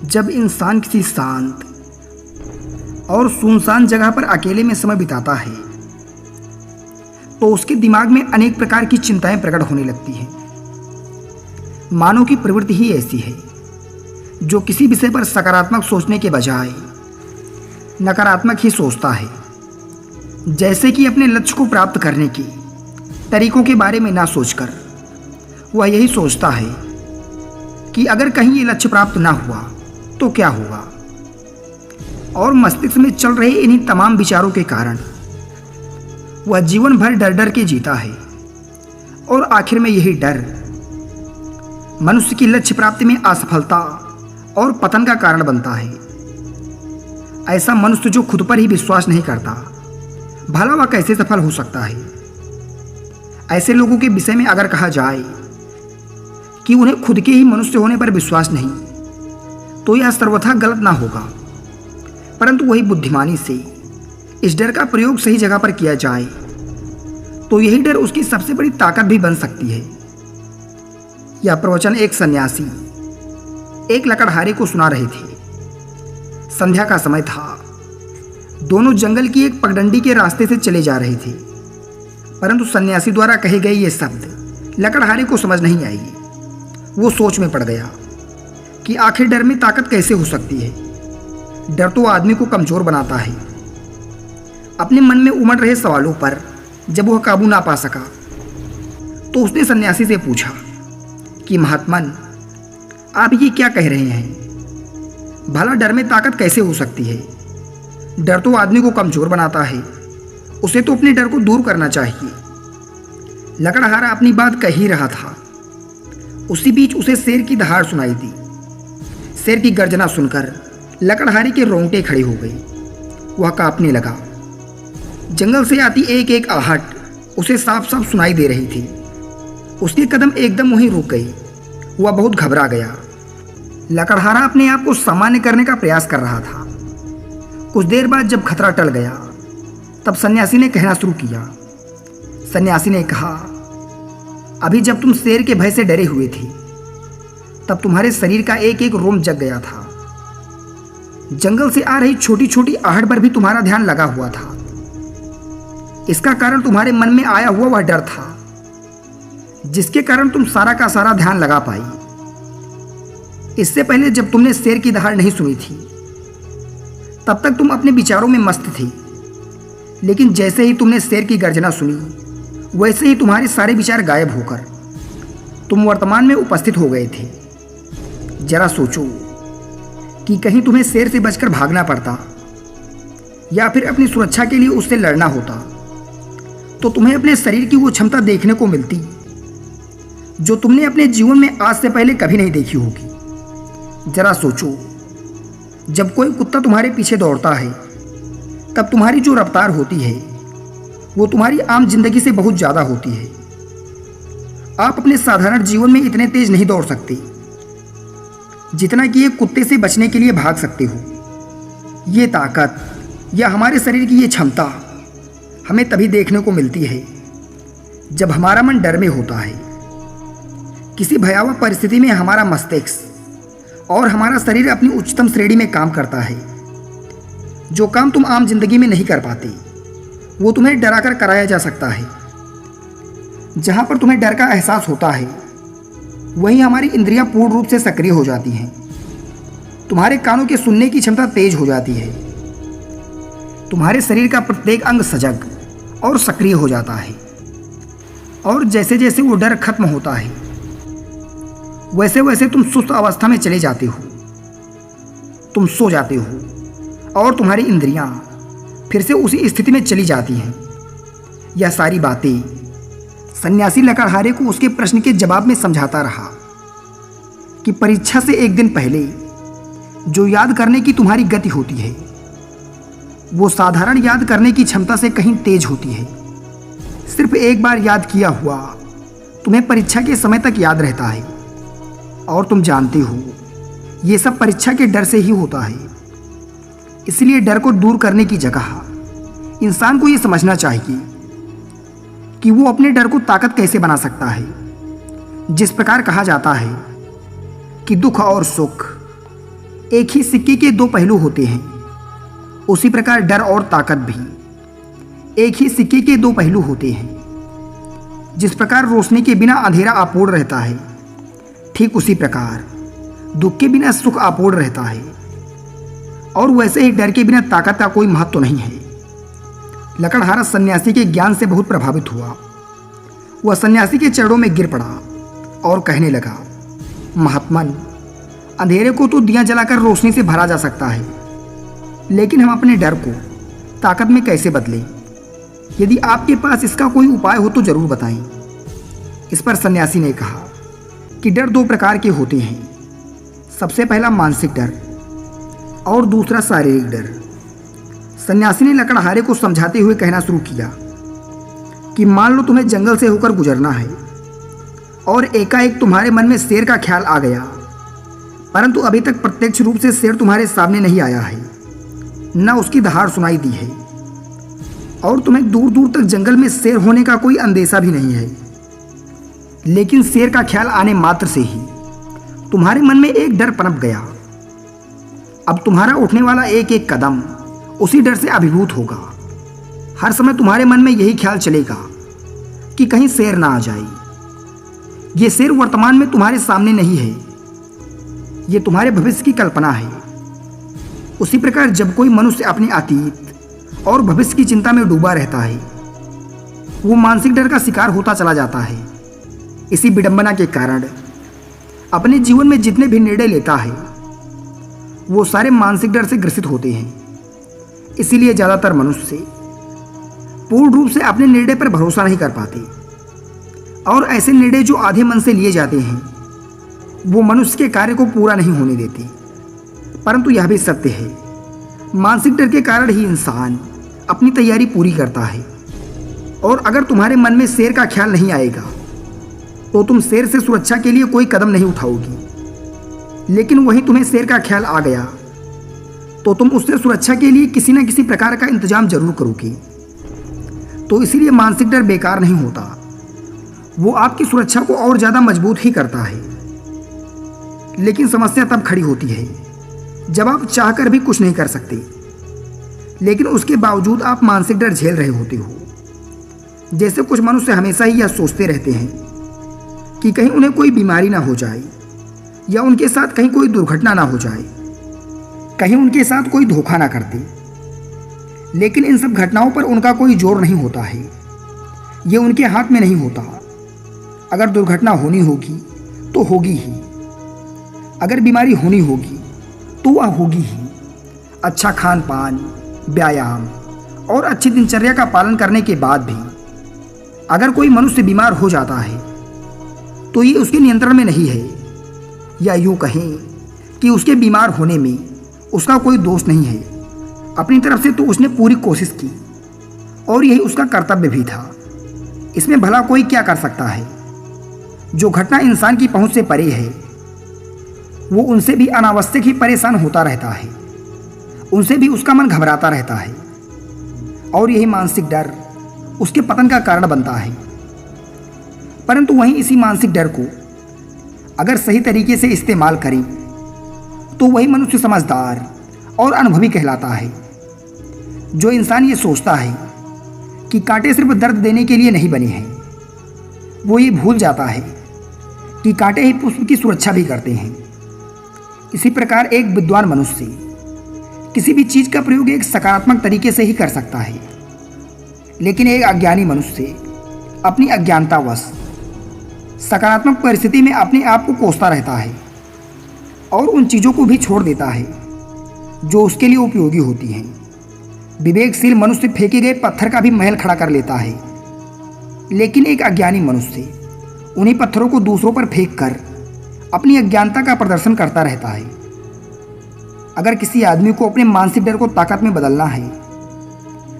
जब इंसान किसी शांत और सुनसान जगह पर अकेले में समय बिताता है तो उसके दिमाग में अनेक प्रकार की चिंताएं प्रकट होने लगती हैं। मानव की प्रवृत्ति ही ऐसी है जो किसी विषय पर सकारात्मक सोचने के बजाय नकारात्मक ही सोचता है। जैसे कि अपने लक्ष्य को प्राप्त करने के तरीकों के बारे में ना सोचकर वह यही सोचता है कि अगर कहीं ये लक्ष्य प्राप्त ना हुआ तो क्या होगा, और मस्तिष्क में चल रहे इन्हीं तमाम विचारों के कारण वह जीवन भर डर डर के जीता है। और आखिर में यही डर मनुष्य की लक्ष्य प्राप्ति में असफलता और पतन का कारण बनता है। ऐसा मनुष्य जो खुद पर ही विश्वास नहीं करता, भला वह कैसे सफल हो सकता है। ऐसे लोगों के विषय में अगर कहा जाए कि उन्हें खुद के ही मनुष्य होने पर विश्वास नहीं, तो यह सर्वथा गलत ना होगा, परंतु वही बुद्धिमानी से इस डर का प्रयोग सही जगह पर किया जाए तो यही डर उसकी सबसे बड़ी ताकत भी बन सकती है। यह प्रवचन एक सन्यासी एक लकड़हारे को सुना रहे थे। संध्या का समय था। दोनों जंगल की एक पगडंडी के रास्ते से चले जा रहे थे, परंतु सन्यासी द्वारा कहे गए ये शब्द लकड़हारे को समझ नहीं आई। वो सोच में पड़ गया कि आखिर डर में ताकत कैसे हो सकती है। डर तो आदमी को कमजोर बनाता है। अपने मन में उमड़ रहे सवालों पर जब वह काबू ना पा सका तो उसने सन्यासी से पूछा कि महात्मन, आप ये क्या कह रहे हैं? भला डर में ताकत कैसे हो सकती है? डर तो आदमी को कमजोर बनाता है। उसे तो अपने डर को दूर करना चाहिए। लकड़हारा अपनी बात कह ही रहा था, उसी बीच उसे शेर की दहाड़ सुनाई दी। शेर की गर्जना सुनकर लकड़हारे के रोंगटे खड़े हो गए। वह कांपने लगा। जंगल से आती एक एक आहट उसे साफ साफ सुनाई दे रही थी। उसके कदम एकदम वहीं रुक गए। वह बहुत घबरा गया। लकड़हारा अपने आप को सामान्य करने का प्रयास कर रहा था। कुछ देर बाद जब खतरा टल गया तब सन्यासी ने कहना शुरू किया। सन्यासी ने कहा, अभी जब तुम शेर के भय से डरे हुए थे तब तुम्हारे शरीर का एक एक रोम जग गया था। जंगल से आ रही छोटी छोटी आहट पर भी तुम्हारा ध्यान लगा हुआ था। इसका कारण तुम्हारे मन में आया हुआ वह डर था, जिसके कारण तुम सारा का सारा ध्यान लगा पाई। इससे पहले जब तुमने शेर की दहाड़ नहीं सुनी थी तब तक तुम अपने विचारों में मस्त थे, लेकिन जैसे ही तुमने शेर की गर्जना सुनी वैसे ही तुम्हारे सारे विचार गायब होकर तुम वर्तमान में उपस्थित हो गए थे। जरा सोचो कि कहीं तुम्हें शेर से बचकर भागना पड़ता या फिर अपनी सुरक्षा के लिए उससे लड़ना होता तो तुम्हें अपने शरीर की वो क्षमता देखने को मिलती जो तुमने अपने जीवन में आज से पहले कभी नहीं देखी होगी। जरा सोचो, जब कोई कुत्ता तुम्हारे पीछे दौड़ता है तब तुम्हारी जो रफ्तार होती है वो तुम्हारी आम जिंदगी से बहुत ज़्यादा होती है। आप अपने साधारण जीवन में इतने तेज नहीं दौड़ सकते जितना कि एक कुत्ते से बचने के लिए भाग सकते हो। ये ताकत या हमारे शरीर की ये क्षमता हमें तभी देखने को मिलती है जब हमारा मन डर में होता है। किसी भयावह परिस्थिति में हमारा मस्तिष्क और हमारा शरीर अपनी उच्चतम श्रेणी में काम करता है। जो काम तुम आम जिंदगी में नहीं कर पाते वो तुम्हें डराकर कराया जा सकता है। जहाँ पर तुम्हें डर का एहसास होता है वहीं हमारी इंद्रियां पूर्ण रूप से सक्रिय हो जाती हैं। तुम्हारे कानों के सुनने की क्षमता तेज हो जाती है। तुम्हारे शरीर का प्रत्येक अंग सजग और सक्रिय हो जाता है। और जैसे जैसे वो डर खत्म होता है वैसे वैसे तुम सुस्त अवस्था में चले जाते हो। तुम सो जाते हो और तुम्हारी इंद्रियां फिर से उसी स्थिति में चली जाती हैं। यह सारी बातें सन्यासी लकड़हारे को उसके प्रश्न के जवाब में समझाता रहा कि परीक्षा से एक दिन पहले जो याद करने की तुम्हारी गति होती है वो साधारण याद करने की क्षमता से कहीं तेज होती है। सिर्फ एक बार याद किया हुआ तुम्हें परीक्षा के समय तक याद रहता है, और तुम जानते हो ये सब परीक्षा के डर से ही होता है। इसलिए डर को दूर करने की जगह इंसान को ये समझना चाहिए कि वो अपने डर को ताकत कैसे बना सकता है। जिस प्रकार कहा जाता है कि दुख और सुख एक ही सिक्के के दो पहलू होते हैं, उसी प्रकार डर और ताकत भी एक ही सिक्के के दो पहलू होते हैं। जिस प्रकार रोशनी के बिना अंधेरा अपूर्ण रहता है, ठीक उसी प्रकार दुख के बिना सुख अपूर्ण रहता है। और वैसे ही डर के बिना ताकत का कोई महत्व नहीं है। लकड़हारा सन्यासी के ज्ञान से बहुत प्रभावित हुआ। वह सन्यासी के चरणों में गिर पड़ा और कहने लगा, महात्मन, अंधेरे को तो दिया जलाकर रोशनी से भरा जा सकता है, लेकिन हम अपने डर को ताकत में कैसे बदलें? यदि आपके पास इसका कोई उपाय हो तो जरूर बताएं। इस पर सन्यासी ने कहा कि डर दो प्रकार के होते हैं। सबसे पहला मानसिक डर और दूसरा शारीरिक डर। सन्यासी ने लकड़हारे को समझाते हुए कहना शुरू किया कि मान लो तुम्हें जंगल से होकर गुजरना है और एकाएक तुम्हारे मन में शेर का ख्याल आ गया, परंतु अभी तक प्रत्यक्ष रूप से शेर तुम्हारे सामने नहीं आया है, न उसकी दहाड़ सुनाई दी है, और तुम्हें दूर दूर तक जंगल में शेर होने का कोई अंदेशा भी नहीं है। लेकिन शेर का ख्याल आने मात्र से ही तुम्हारे मन में एक डर पनप गया। अब तुम्हारा उठने वाला एक एक कदम उसी डर से अभिभूत होगा। हर समय तुम्हारे मन में यही ख्याल चलेगा कि कहीं शेर ना आ जाए। ये शेर वर्तमान में तुम्हारे सामने नहीं है, ये तुम्हारे भविष्य की कल्पना है। उसी प्रकार जब कोई मनुष्य अपने अतीत और भविष्य की चिंता में डूबा रहता है, वो मानसिक डर का शिकार होता चला जाता है। इसी विडंबना के कारण अपने जीवन में जितने भी निर्णय लेता है, वो सारे मानसिक डर से ग्रसित होते हैं। इसीलिए ज़्यादातर मनुष्य पूर्ण रूप से अपने निर्णय पर भरोसा नहीं कर पाते, और ऐसे निर्णय जो आधे मन से लिए जाते हैं, वो मनुष्य के कार्य को पूरा नहीं होने देते। परंतु यह भी सत्य है, मानसिक डर के कारण ही इंसान अपनी तैयारी पूरी करता है। और अगर तुम्हारे मन में शेर का ख्याल नहीं आएगा तो तुम शेर से सुरक्षा के लिए कोई कदम नहीं उठाओगी। लेकिन वहीं तुम्हें शेर का ख्याल आ गया तो तुम उससे सुरक्षा के लिए किसी न किसी प्रकार का इंतजाम जरूर करोगे। तो इसीलिए मानसिक डर बेकार नहीं होता, वो आपकी सुरक्षा को और ज़्यादा मजबूत ही करता है। लेकिन समस्या तब खड़ी होती है जब आप चाहकर भी कुछ नहीं कर सकते, लेकिन उसके बावजूद आप मानसिक डर झेल रहे होते हो। जैसे कुछ मनुष्य हमेशा ही यह सोचते रहते हैं कि कहीं उन्हें कोई बीमारी ना हो जाए, या उनके साथ कहीं कोई दुर्घटना ना हो जाए, कहीं उनके साथ कोई धोखा ना कर दे। लेकिन इन सब घटनाओं पर उनका कोई जोर नहीं होता है, ये उनके हाथ में नहीं होता। अगर दुर्घटना होनी होगी तो होगी ही, अगर बीमारी होनी होगी तो वह होगी ही। अच्छा खान पान, व्यायाम और अच्छी दिनचर्या का पालन करने के बाद भी अगर कोई मनुष्य बीमार हो जाता है तो ये उसके नियंत्रण में नहीं है, या यूँ कहें कि उसके बीमार होने में उसका कोई दोष नहीं है। अपनी तरफ से तो उसने पूरी कोशिश की और यही उसका कर्तव्य भी था। इसमें भला कोई क्या कर सकता है? जो घटना इंसान की पहुंच से परे है, वो उनसे भी अनावश्यक ही परेशान होता रहता है, उनसे भी उसका मन घबराता रहता है, और यही मानसिक डर उसके पतन का कारण बनता है। परंतु वहीं इसी मानसिक डर को अगर सही तरीके से इस्तेमाल करें तो वही मनुष्य समझदार और अनुभवी कहलाता है। जो इंसान ये सोचता है कि कांटे सिर्फ दर्द देने के लिए नहीं बने हैं, वो ये भूल जाता है कि कांटे ही पुष्प की सुरक्षा भी करते हैं। इसी प्रकार एक विद्वान मनुष्य किसी भी चीज़ का प्रयोग एक सकारात्मक तरीके से ही कर सकता है, लेकिन एक अज्ञानी मनुष्य अपनी अज्ञानतावश सकारात्मक परिस्थिति में अपने आप को कोसता रहता है और उन चीज़ों को भी छोड़ देता है जो उसके लिए उपयोगी होती हैं। विवेकशील मनुष्य फेंके गए पत्थर का भी महल खड़ा कर लेता है, लेकिन एक अज्ञानी मनुष्य उन्हीं पत्थरों को दूसरों पर फेंक कर अपनी अज्ञानता का प्रदर्शन करता रहता है। अगर किसी आदमी को अपने मानसिक डर को ताकत में बदलना है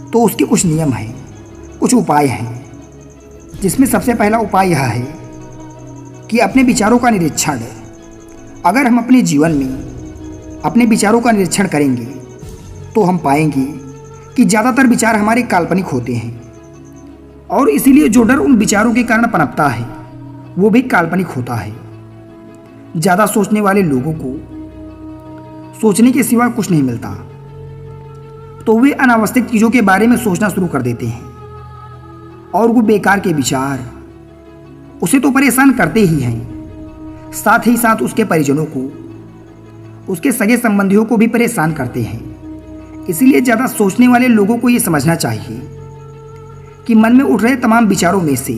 तो उसके कुछ नियम हैं, कुछ उपाय हैं, जिसमें सबसे पहला उपाय यह है कि अपने विचारों का निरीक्षण। अगर हम अपने जीवन में अपने विचारों का निरीक्षण करेंगे तो हम पाएंगे कि ज़्यादातर विचार हमारे काल्पनिक होते हैं, और इसीलिए जो डर उन विचारों के कारण पनपता है वो भी काल्पनिक होता है। ज़्यादा सोचने वाले लोगों को सोचने के सिवा कुछ नहीं मिलता, तो वे अनावश्यक चीज़ों के बारे में सोचना शुरू कर देते हैं। और वो बेकार के विचार उसे तो परेशान करते ही हैं, साथ ही साथ उसके परिजनों को, उसके सगे संबंधियों को भी परेशान करते हैं। इसीलिए ज़्यादा सोचने वाले लोगों को ये समझना चाहिए कि मन में उठ रहे तमाम विचारों में से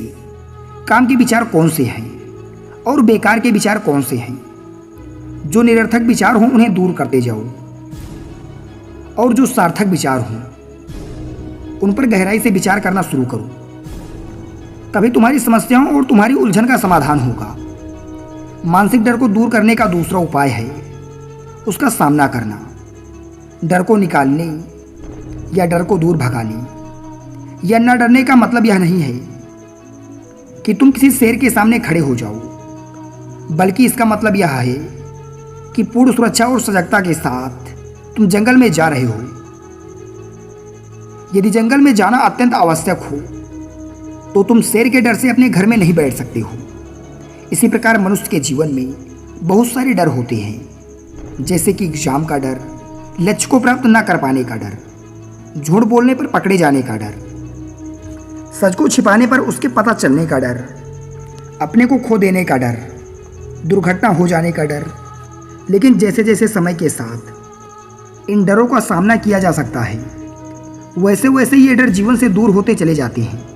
काम के विचार कौन से हैं और बेकार के विचार कौन से हैं। जो निरर्थक विचार हों उन्हें दूर करते जाओ, और जो सार्थक विचार हों उन पर गहराई से विचार करना शुरू करो। तभी तुम्हारी समस्याओं और तुम्हारी उलझन का समाधान होगा। मानसिक डर को दूर करने का दूसरा उपाय है उसका सामना करना। डर को निकालने या डर को दूर भगाने या न डरने का मतलब यह नहीं है कि तुम किसी शेर के सामने खड़े हो जाओ, बल्कि इसका मतलब यह है कि पूर्ण सुरक्षा और सजगता के साथ तुम जंगल में जा रहे हो। यदि जंगल में जाना अत्यंत आवश्यक हो तो तुम शेर के डर से अपने घर में नहीं बैठ सकते हो। इसी प्रकार मनुष्य के जीवन में बहुत सारे डर होते हैं, जैसे कि एग्जाम का डर, लक्ष्य को प्राप्त न कर पाने का डर, झूठ बोलने पर पकड़े जाने का डर, सच को छिपाने पर उसके पता चलने का डर, अपने को खो देने का डर, दुर्घटना हो जाने का डर। लेकिन जैसे जैसे समय के साथ इन डरों का सामना किया जा सकता है, वैसे वैसे ये डर जीवन से दूर होते चले जाते हैं।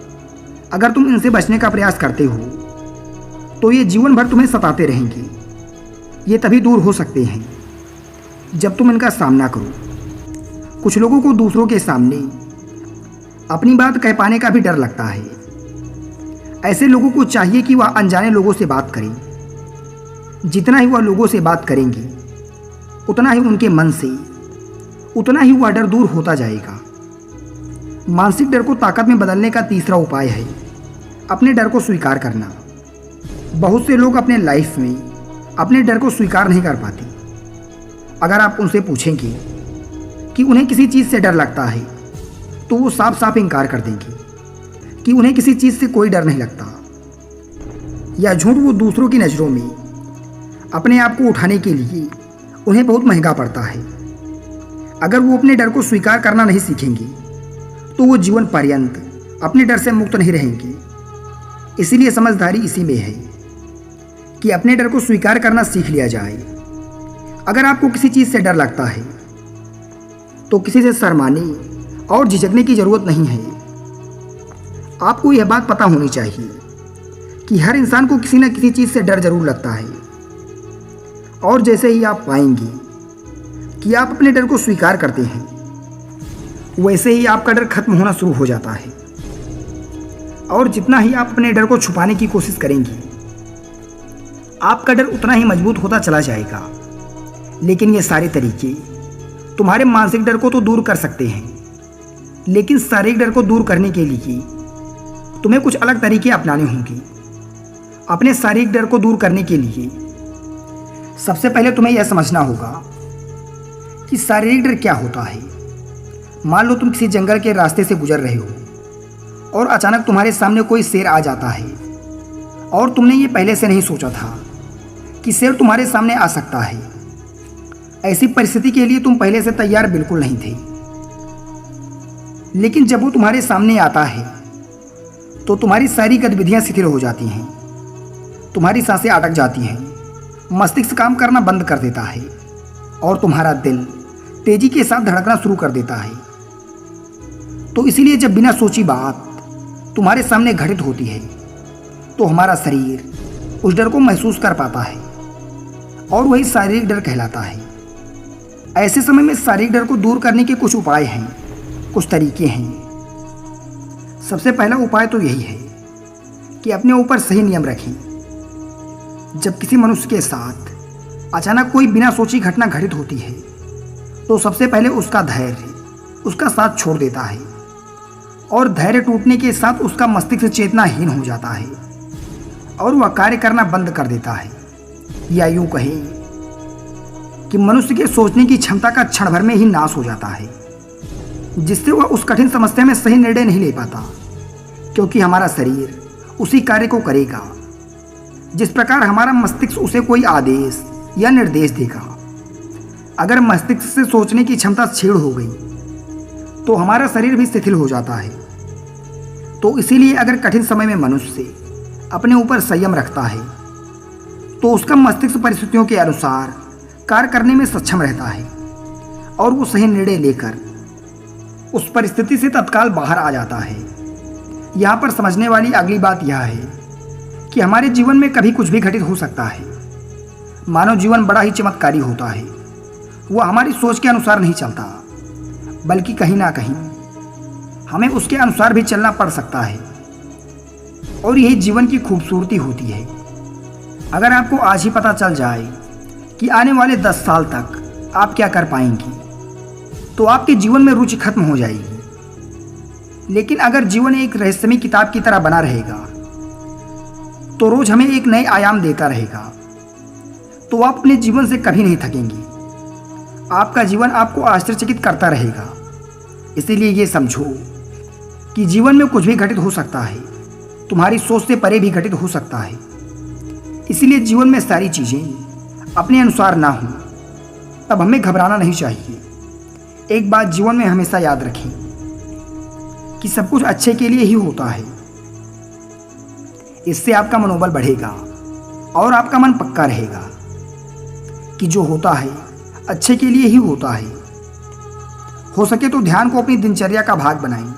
अगर तुम इनसे बचने का प्रयास करते हो तो ये जीवन भर तुम्हें सताते रहेंगे। ये तभी दूर हो सकते हैं जब तुम इनका सामना करो। कुछ लोगों को दूसरों के सामने अपनी बात कह पाने का भी डर लगता है। ऐसे लोगों को चाहिए कि वह अनजाने लोगों से बात करें। जितना ही वह लोगों से बात करेंगे उतना ही उनके मन से उतना ही वह डर दूर होता जाएगा। मानसिक डर को ताकत में बदलने का तीसरा उपाय है अपने डर को स्वीकार करना। बहुत से लोग अपने लाइफ में अपने डर को स्वीकार नहीं कर पाते। अगर आप उनसे पूछेंगे कि उन्हें किसी चीज़ से डर लगता है तो वो साफ साफ इनकार कर देंगे कि उन्हें किसी चीज़ से कोई डर नहीं लगता। या झूठ वो दूसरों की नज़रों में अपने आप को उठाने के लिए उन्हें बहुत महंगा पड़ता है। अगर वो अपने डर को स्वीकार करना नहीं सीखेंगे तो वो जीवन पर्यंत अपने डर से मुक्त नहीं रहेंगे। इसीलिए समझदारी इसी में है कि अपने डर को स्वीकार करना सीख लिया जाए। अगर आपको किसी चीज़ से डर लगता है तो किसी से शर्माने और झिझकने की ज़रूरत नहीं है। आपको यह बात पता होनी चाहिए कि हर इंसान को किसी न किसी चीज़ से डर जरूर लगता है, और जैसे ही आप पाएंगे कि आप अपने डर को स्वीकार करते हैं वैसे ही आपका डर खत्म होना शुरू हो जाता है। और जितना ही आप अपने डर को छुपाने की कोशिश करेंगे आपका डर उतना ही मजबूत होता चला जाएगा। लेकिन ये सारे तरीके तुम्हारे मानसिक डर को तो दूर कर सकते हैं, लेकिन शारीरिक डर को दूर करने के लिए तुम्हें कुछ अलग तरीके अपनाने होंगे। अपने शारीरिक डर को दूर करने के लिए सबसे पहले तुम्हें यह समझना होगा कि शारीरिक डर क्या होता है। मान लो तुम किसी जंगल के रास्ते से गुजर रहे हो और अचानक तुम्हारे सामने कोई शेर आ जाता है और तुमने ये पहले से नहीं सोचा था कि शेर तुम्हारे सामने आ सकता है। ऐसी परिस्थिति के लिए तुम पहले से तैयार बिल्कुल नहीं थे, लेकिन जब वो तुम्हारे सामने आता है तो तुम्हारी सारी गतिविधियां शिथिल हो जाती हैं, तुम्हारी सांसें अटक जाती हैं, मस्तिष्क काम करना बंद कर देता है और तुम्हारा दिल तेजी के साथ धड़कना शुरू कर देता है। तो इसीलिए जब बिना सोची बात तुम्हारे सामने घटित होती है तो हमारा शरीर उस डर को महसूस कर पाता है और वही शारीरिक डर कहलाता है। ऐसे समय में शारीरिक डर को दूर करने के कुछ उपाय हैं, कुछ तरीके हैं। सबसे पहला उपाय तो यही है कि अपने ऊपर सही नियम रखें। जब किसी मनुष्य के साथ अचानक कोई बिना सोची घटना घटित होती है तो सबसे पहले उसका धैर्य उसका साथ छोड़ देता है और धैर्य टूटने के साथ उसका मस्तिष्क चेतनाहीन हो जाता है और वह कार्य करना बंद कर देता है। या यूं कहें कि मनुष्य के सोचने की क्षमता का क्षण भर में ही नाश हो जाता है, जिससे वह उस कठिन समस्या में सही निर्णय नहीं ले पाता, क्योंकि हमारा शरीर उसी कार्य को करेगा जिस प्रकार हमारा मस्तिष्क उसे कोई आदेश या निर्देश देगा। अगर मस्तिष्क से सोचने की क्षमता छीड़ हो गई तो हमारा शरीर भी शिथिल हो जाता है। तो इसीलिए अगर कठिन समय में मनुष्य अपने ऊपर संयम रखता है तो उसका मस्तिष्क परिस्थितियों के अनुसार कार्य करने में सक्षम रहता है और वो सही निर्णय लेकर उस परिस्थिति से तत्काल बाहर आ जाता है। यहाँ पर समझने वाली अगली बात यह है कि हमारे जीवन में कभी कुछ भी घटित हो सकता है। मानव जीवन बड़ा ही चमत्कारी होता है। वह हमारी सोच के अनुसार नहीं चलता, बल्कि कहीं ना कहीं हमें उसके अनुसार भी चलना पड़ सकता है। और यही जीवन की खूबसूरती होती है। अगर आपको आज ही पता चल जाए कि आने वाले 10 साल तक आप क्या कर पाएंगी, तो आपके जीवन में रुचि खत्म हो जाएगी। लेकिन अगर जीवन एक रहस्यमय किताब की तरह बना रहेगा तो रोज हमें एक नए आयाम देता रहेगा, तो आप अपने जीवन से कभी नहीं थकेंगी। आपका जीवन आपको आश्चर्यचकित करता रहेगा। इसीलिए ये समझो कि जीवन में कुछ भी घटित हो सकता है, तुम्हारी सोच से परे भी घटित हो सकता है। इसीलिए जीवन में सारी चीज़ें अपने अनुसार ना हो तब हमें घबराना नहीं चाहिए। एक बात जीवन में हमेशा याद रखें कि सब कुछ अच्छे के लिए ही होता है। इससे आपका मनोबल बढ़ेगा और आपका मन पक्का रहेगा कि जो होता है अच्छे के लिए ही होता है। हो सके तो ध्यान को अपनी दिनचर्या का भाग बनाएं।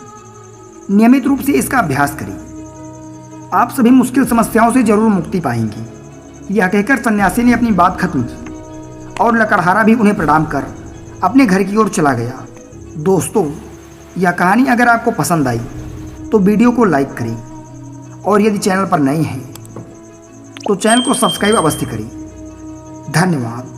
नियमित रूप से इसका अभ्यास करें। आप सभी मुश्किल समस्याओं से जरूर मुक्ति पाएंगे। यह कहकर सन्यासी ने अपनी बात खत्म की और लकड़हारा भी उन्हें प्रणाम कर अपने घर की ओर चला गया। दोस्तों, यह कहानी अगर आपको पसंद आई तो वीडियो को लाइक करें और यदि चैनल पर नए हैं तो चैनल को सब्सक्राइब अवश्य करें। धन्यवाद।